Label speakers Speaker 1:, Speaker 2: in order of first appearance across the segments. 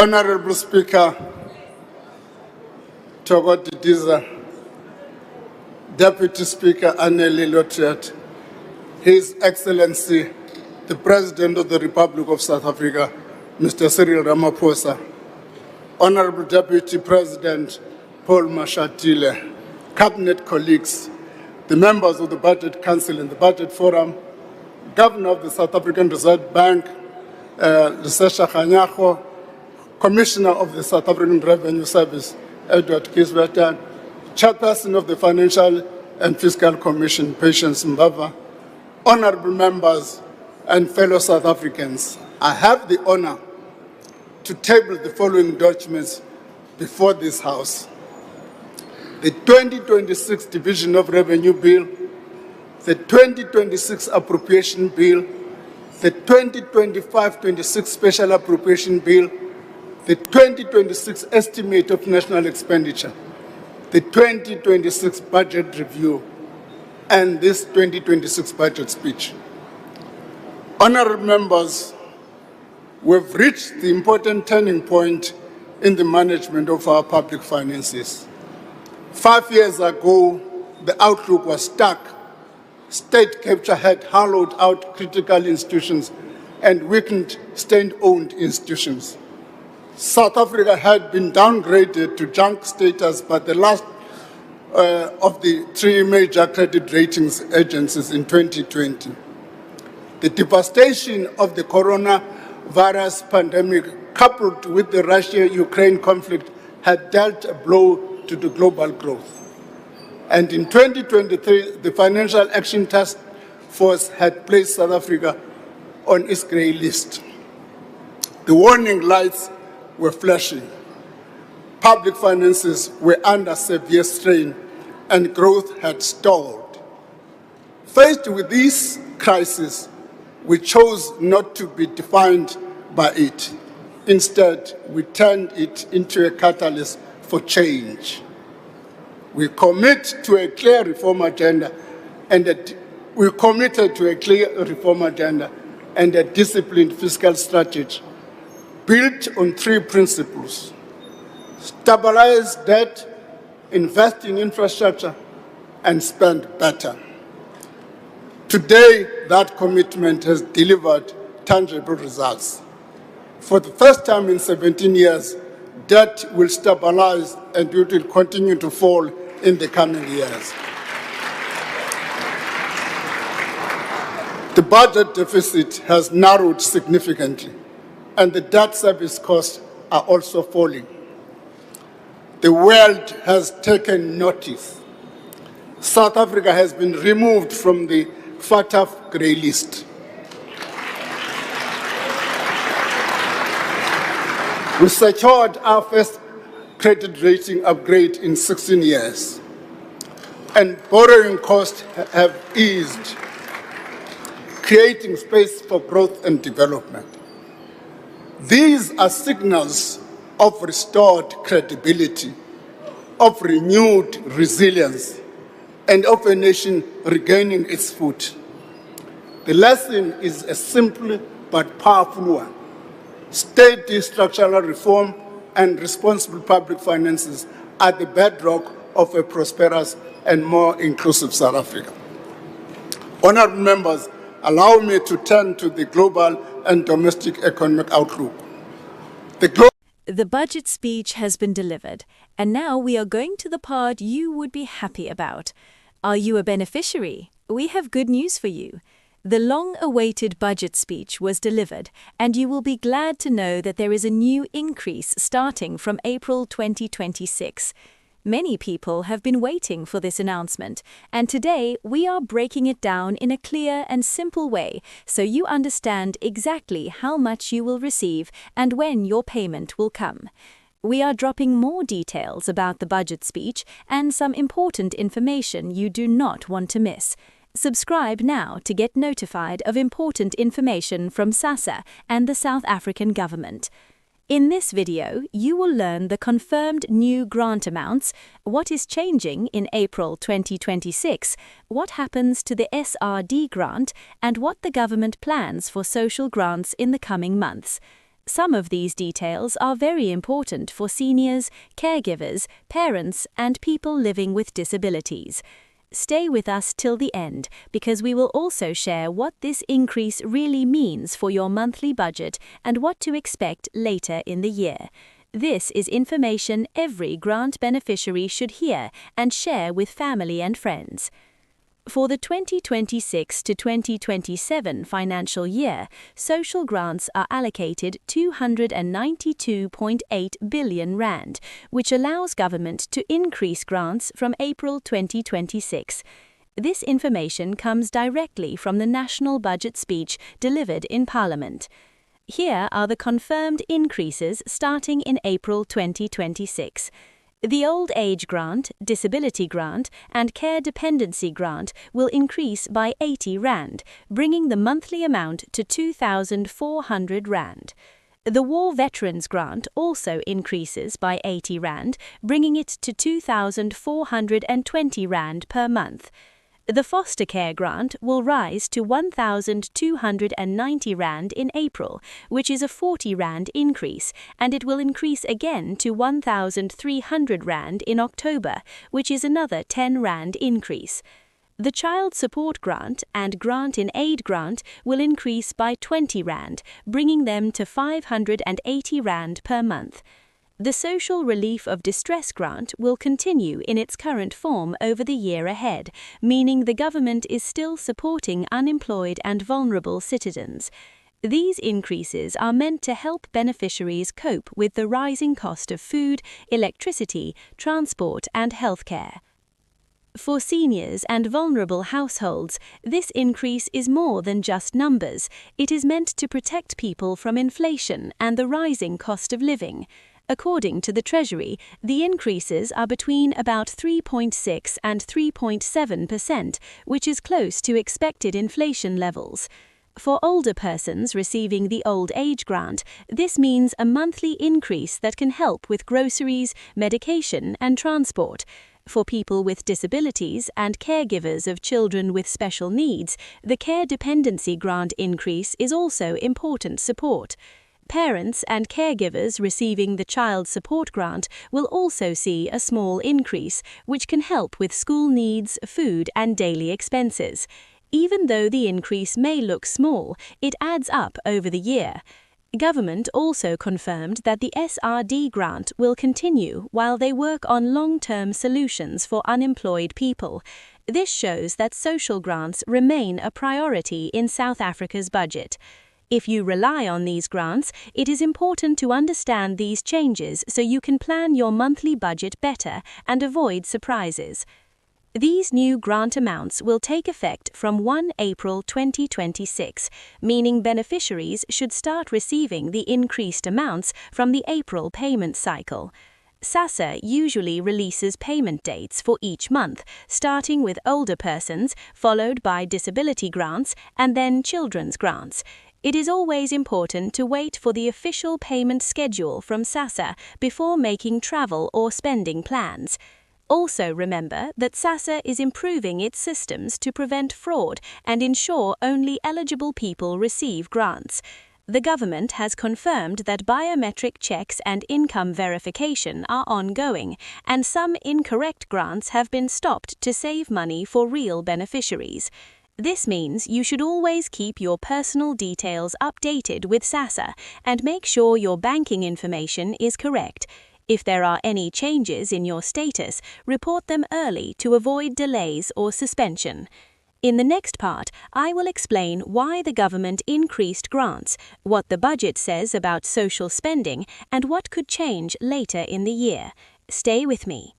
Speaker 1: Honorable Speaker, Togo Didiza, Deputy Speaker Anneli Lotriat, His Excellency, the President of the Republic of South Africa, Mr. Cyril Ramaphosa, Honorable Deputy President Paul Mashatile, Cabinet colleagues, the members of the Budget Council and the Budget Forum, Governor of the South African Reserve Bank, SASSA Kganyago, Commissioner of the South African Revenue Service, Edward Kisbert, Chairperson of the Financial and Fiscal Commission, Patience Mbava, honorable members and fellow South Africans, I have the honor to table the following documents before this House. The 2026 Division of Revenue Bill, the 2026 Appropriation Bill, the 2025-26 Special Appropriation Bill, the 2026 Estimate of National Expenditure, the 2026 Budget Review, and this 2026 Budget Speech. Honorable members, we've reached the important turning point in the management of our public finances. 5 years ago, the outlook was stark. State capture had hollowed out critical institutions and weakened state-owned institutions. South Africa had been downgraded to junk status by the last of the three major credit ratings agencies in 2020. The devastation of the coronavirus pandemic, coupled with the Russia-Ukraine conflict, had dealt a blow to the global growth. And in 2023, the Financial Action Task Force had placed South Africa on its grey list. The warning lights were flashing. Public finances were under severe strain and growth had stalled. Faced with this crisis, we chose not to be defined by it. Instead, we turned it into a catalyst for change. We commit to a clear reform agenda and we committed to a clear reform agenda and a disciplined fiscal strategy built on three principles: stabilize debt, invest in infrastructure, and spend better. Today, that commitment has delivered tangible results. For the first time in 17 years, debt will stabilize and it will continue to fall in the coming years. The budget deficit has narrowed significantly, and the debt service costs are also falling. The world has taken notice. South Africa has been removed from the FATF grey list. We secured our first credit rating upgrade in 16 years, and borrowing costs have eased, creating space for growth and development. These are signals of restored credibility, of renewed resilience, and of a nation regaining its foot. The lesson is a simple but powerful one. Steady structural reform and responsible public finances are the bedrock of a prosperous and more inclusive South Africa. Honourable members, allow me to turn to the global and domestic economic outlook.
Speaker 2: The budget speech has been delivered, and now we are going to the part you would be happy about. Are you a beneficiary? We have good news for you. The long-awaited budget speech was delivered, and you will be glad to know that there is a new increase starting from April 2026. Many people have been waiting for this announcement, and today we are breaking it down in a clear and simple way so you understand exactly how much you will receive and when your payment will come. We are dropping more details about the budget speech and some important information you do not want to miss. Subscribe now to get notified of important information from SASSA and the South African government. In this video, you will learn the confirmed new grant amounts, what is changing in April 2026, what happens to the SRD grant, and what the government plans for social grants in the coming months. Some of these details are very important for seniors, caregivers, parents, and people living with disabilities. Stay with us till the end because we will also share what this increase really means for your monthly budget and what to expect later in the year. This is information every grant beneficiary should hear and share with family and friends. For the 2026 to 2027 financial year, social grants are allocated R292.8 billion, which allows government to increase grants from April 2026. This information comes directly from the National Budget speech delivered in Parliament. Here are the confirmed increases starting in April 2026. The Old Age Grant, Disability Grant, and Care Dependency Grant will increase by R80, bringing the monthly amount to R2,400. The War Veterans Grant also increases by R80, bringing it to R2,420 per month. The Foster Care Grant will rise to R1,290 in April, which is a R40 increase, and it will increase again to R1,300 in October, which is another R10 increase. The Child Support Grant and Grant in Aid Grant will increase by R20, bringing them to R580 per month. The Social Relief of Distress Grant will continue in its current form over the year ahead, meaning the government is still supporting unemployed and vulnerable citizens. These increases are meant to help beneficiaries cope with the rising cost of food, electricity, transport, and healthcare. For seniors and vulnerable households, this increase is more than just numbers. It is meant to protect people from inflation and the rising cost of living. According to the Treasury, the increases are between about 3.6 and 3.7%, which is close to expected inflation levels. For older persons receiving the Old Age Grant, this means a monthly increase that can help with groceries, medication, and transport. For people with disabilities and caregivers of children with special needs, the Care Dependency Grant increase is also important support. Parents and caregivers receiving the Child Support Grant will also see a small increase, which can help with school needs, food, and daily expenses. Even though the increase may look small, it adds up over the year. Government also confirmed that the SRD grant will continue while they work on long-term solutions for unemployed people. This shows that social grants remain a priority in South Africa's budget. If you rely on these grants, it is important to understand these changes so you can plan your monthly budget better and avoid surprises. These new grant amounts will take effect from 1 April 2026, meaning beneficiaries should start receiving the increased amounts from the April payment cycle. SASSA usually releases payment dates for each month, starting with older persons, followed by disability grants, and then children's grants. It is always important to wait for the official payment schedule from SASSA before making travel or spending plans. Also remember that SASSA is improving its systems to prevent fraud and ensure only eligible people receive grants. The government has confirmed that biometric checks and income verification are ongoing, and some incorrect grants have been stopped to save money for real beneficiaries. This means you should always keep your personal details updated with SASSA and make sure your banking information is correct. If there are any changes in your status, report them early to avoid delays or suspension. In the next part, I will explain why the government increased grants, what the budget says about social spending, and what could change later in the year. Stay with me.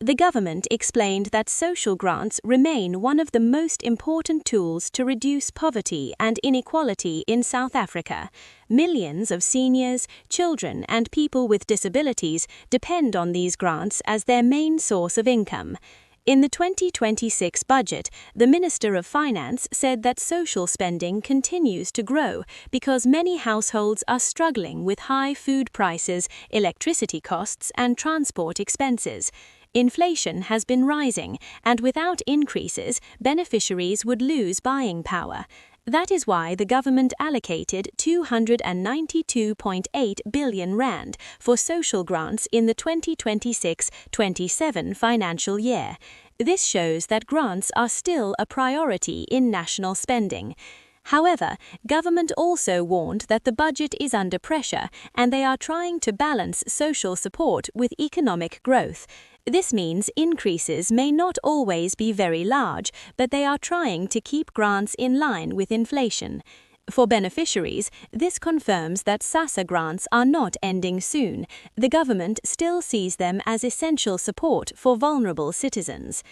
Speaker 2: The government explained that social grants remain one of the most important tools to reduce poverty and inequality in South Africa. Millions of seniors, children, and people with disabilities depend on these grants as their main source of income. In the 2026 budget, the Minister of Finance said that social spending continues to grow because many households are struggling with high food prices, electricity costs, and transport expenses. Inflation has been rising, and without increases, beneficiaries would lose buying power. That is why the government allocated 292.8 billion rand for social grants in the 2026-27 financial year. This shows that grants are still a priority in national spending. However, government also warned that the budget is under pressure and they are trying to balance social support with economic growth. This means increases may not always be very large, but they are trying to keep grants in line with inflation. For beneficiaries, this confirms that SASSA grants are not ending soon. The government still sees them as essential support for vulnerable citizens.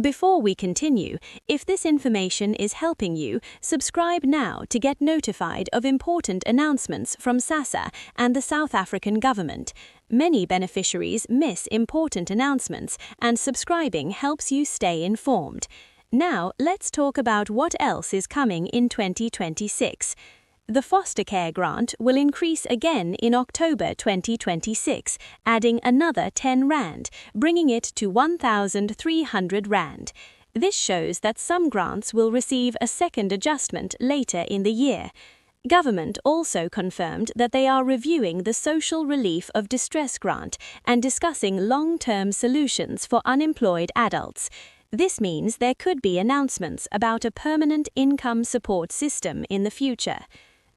Speaker 2: Before we continue, if this information is helping you, subscribe now to get notified of important announcements from SASSA and the South African government. Many beneficiaries miss important announcements, and subscribing helps you stay informed. Now, let's talk about what else is coming in 2026. The foster care grant will increase again in October 2026, adding another 10 rand, bringing it to 1,300 rand. This shows that some grants will receive a second adjustment later in the year. Government also confirmed that they are reviewing the Social Relief of Distress grant and discussing long-term solutions for unemployed adults. This means there could be announcements about a permanent income support system in the future.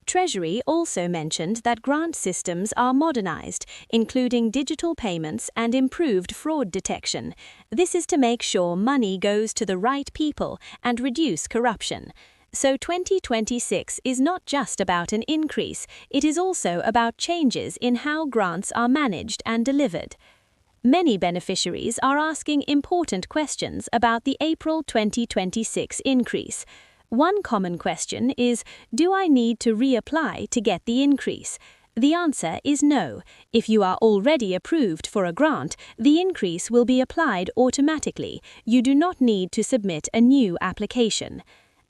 Speaker 2: Treasury also mentioned that grant systems are modernized, including digital payments and improved fraud detection. This is to make sure money goes to the right people and reduce corruption. So 2026 is not just about an increase, it is also about changes in how grants are managed and delivered. Many beneficiaries are asking important questions about the April 2026 increase. One common question is, do I need to reapply to get the increase? The answer is no. If you are already approved for a grant, the increase will be applied automatically. You do not need to submit a new application.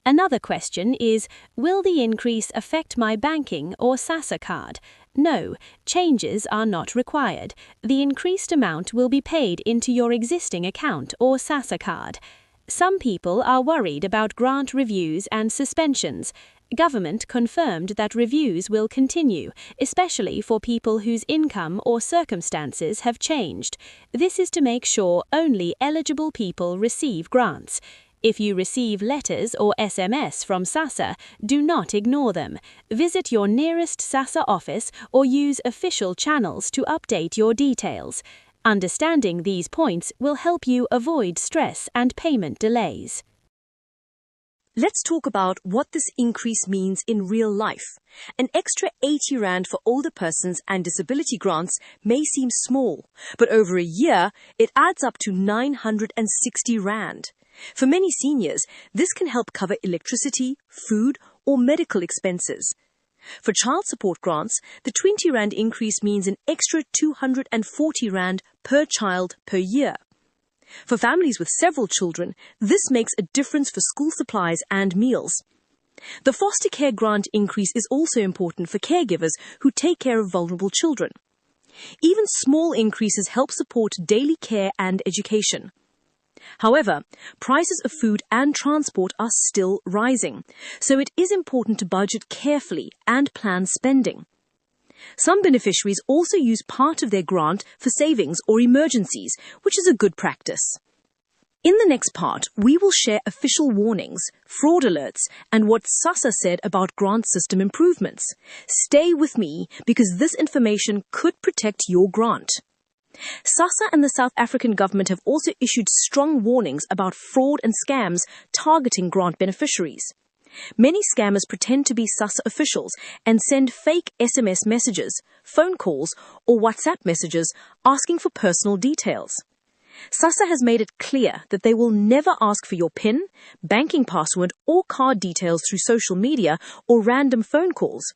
Speaker 2: Another question is, will the increase affect my banking or SASSA card? No, changes are not required. The increased amount will be paid into your existing account or SASSA card. Some people are worried about grant reviews and suspensions. Government confirmed that reviews will continue, especially for people whose income or circumstances have changed. This is to make sure only eligible people receive grants. If you receive letters or SMS from SASSA, do not ignore them. Visit your nearest SASSA office or use official channels to update your details. Understanding these points will help you avoid stress and payment delays.
Speaker 3: Let's talk about what this increase means in real life. An extra 80 rand for older persons and disability grants may seem small, but over a year, it adds up to 960 rand. For many seniors, this can help cover electricity, food, or medical expenses. For child support grants, the 20 rand increase means an extra 240 rand per child per year. For families with several children, this makes a difference for school supplies and meals. The foster care grant increase is also important for caregivers who take care of vulnerable children. Even small increases help support daily care and education. However, prices of food and transport are still rising, so it is important to budget carefully and plan spending. Some beneficiaries also use part of their grant for savings or emergencies, which is a good practice. In the next part, we will share official warnings, fraud alerts, and what SASSA said about grant system improvements. Stay with me because this information could protect your grant. SASSA and the South African government have also issued strong warnings about fraud and scams targeting grant beneficiaries. Many scammers pretend to be SASSA officials and send fake SMS messages, phone calls, or WhatsApp messages asking for personal details. SASSA has made it clear that they will never ask for your PIN, banking password, or card details through social media or random phone calls.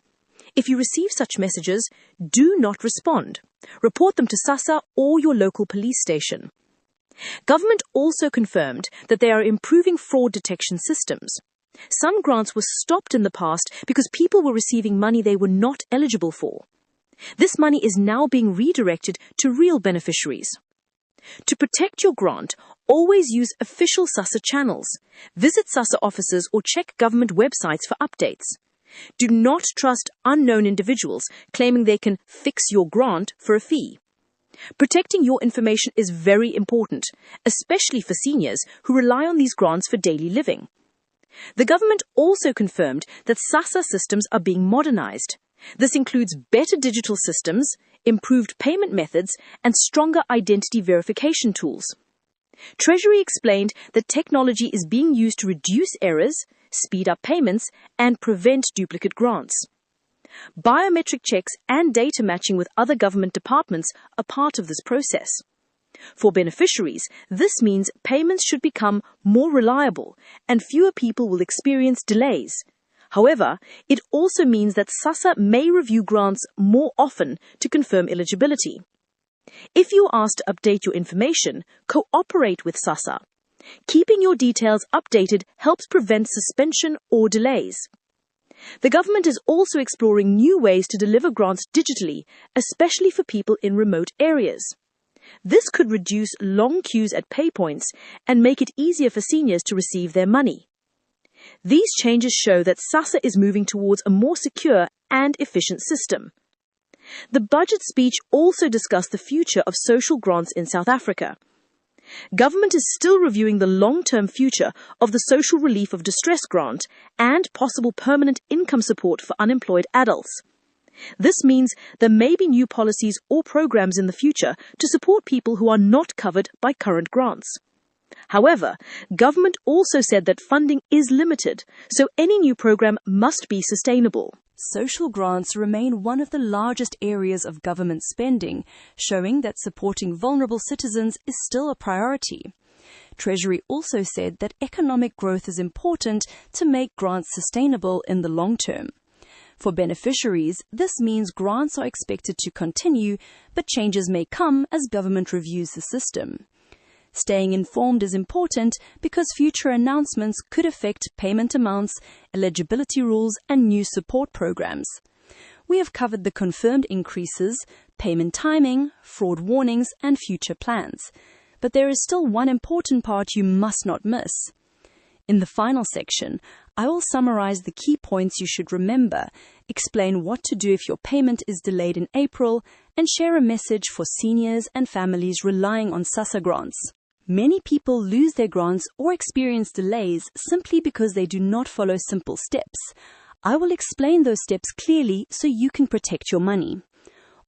Speaker 3: If you receive such messages, do not respond. Report them to SASSA or your local police station. Government also confirmed that they are improving fraud detection systems. Some grants were stopped in the past because people were receiving money they were not eligible for. This money is now being redirected to real beneficiaries. To protect your grant, always use official SASSA channels. Visit SASSA offices or check government websites for updates. Do not trust unknown individuals claiming they can fix your grant for a fee. Protecting your information is very important, especially for seniors who rely on these grants for daily living. The government also confirmed that SASSA systems are being modernized. This includes better digital systems, improved payment methods, and stronger identity verification tools. Treasury explained that technology is being used to reduce errors, speed up payments, and prevent duplicate grants. Biometric checks and data matching with other government departments are part of this process. For beneficiaries, this means payments should become more reliable and fewer people will experience delays. However, it also means that SASSA may review grants more often to confirm eligibility. If you are asked to update your information, cooperate with SASSA. Keeping your details updated helps prevent suspension or delays. The government is also exploring new ways to deliver grants digitally, especially for people in remote areas. This could reduce long queues at pay points and make it easier for seniors to receive their money. These changes show that SASSA is moving towards a more secure and efficient system. The budget speech also discussed the future of social grants in South Africa. Government is still reviewing the long-term future of the Social Relief of Distress grant and possible permanent income support for unemployed adults. This means there may be new policies or programs in the future to support people who are not covered by current grants. However, government also said that funding is limited, so any new program must be sustainable. Social grants remain one of the largest areas of government spending, showing that supporting vulnerable citizens is still a priority. Treasury also said that economic growth is important to make grants sustainable in the long term. For beneficiaries, this means grants are expected to continue, but changes may come as government reviews the system. Staying informed is important because future announcements could affect payment amounts, eligibility rules, and new support programs. We have covered the confirmed increases, payment timing, fraud warnings, and future plans. But there is still one important part you must not miss. In the final section, I will summarize the key points you should remember, explain what to do if your payment is delayed in April, and share a message for seniors and families relying on SASSA grants. Many people lose their grants or experience delays simply because they do not follow simple steps. I will explain those steps clearly so you can protect your money.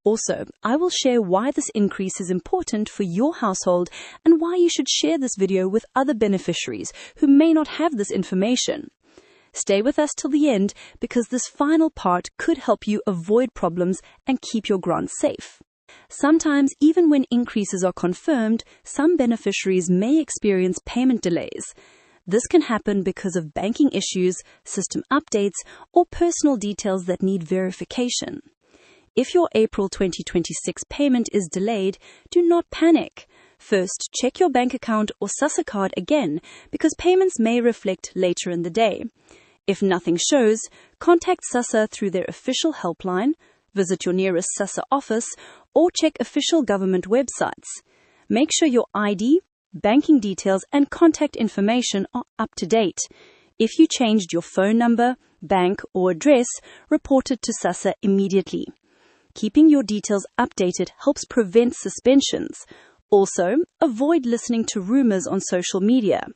Speaker 3: Also, I will share why this increase is important for your household and why you should share this video with other beneficiaries who may not have this information. Stay with us till the end because this final part could help you avoid problems and keep your grant safe. Sometimes, even when increases are confirmed, some beneficiaries may experience payment delays. This can happen because of banking issues, system updates, or personal details that need verification. If your April 2026 payment is delayed, do not panic. First, check your bank account or SASSA card again because payments may reflect later in the day. If nothing shows, contact SASSA through their official helpline, visit your nearest SASSA office, or check official government websites. Make sure your ID, banking details, and contact information are up to date. If you changed your phone number, bank, or address, report it to SASSA immediately. Keeping your details updated helps prevent suspensions. Also, avoid listening to rumors on social media.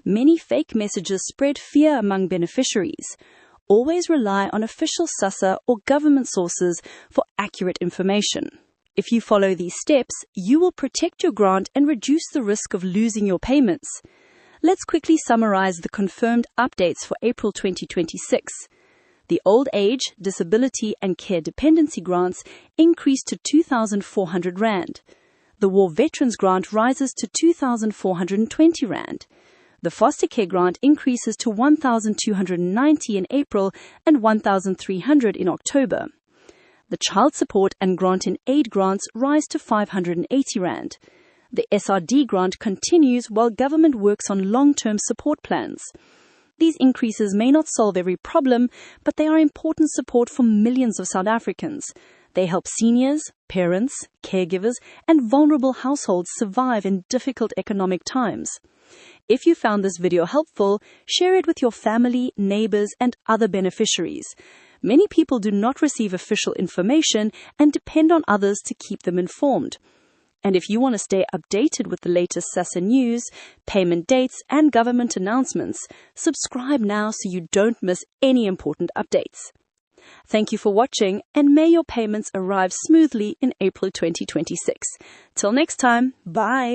Speaker 3: Many fake messages spread fear among beneficiaries. Always rely on official SASSA or government sources for accurate information. If you follow these steps, you will protect your grant and reduce the risk of losing your payments. Let's quickly summarize the confirmed updates for April 2026. The Old Age, Disability and Care Dependency grants increased to 2,400 Rand. The War Veterans Grant rises to 2,420 Rand. The Foster Care Grant increases to 1,290 in April and 1,300 in October. The Child Support and Grant in Aid grants rise to 580 Rand. The SRD grant continues while government works on long-term support plans. These increases may not solve every problem, but they are important support for millions of South Africans. They help seniors, parents, caregivers, and vulnerable households survive in difficult economic times. If you found this video helpful, share it with your family, neighbors, and other beneficiaries. Many people do not receive official information and depend on others to keep them informed. And if you want to stay updated with the latest SASSA news, payment dates, and government announcements, subscribe now so you don't miss any important updates. Thank you for watching, and may your payments arrive smoothly in April 2026. Till next time, bye!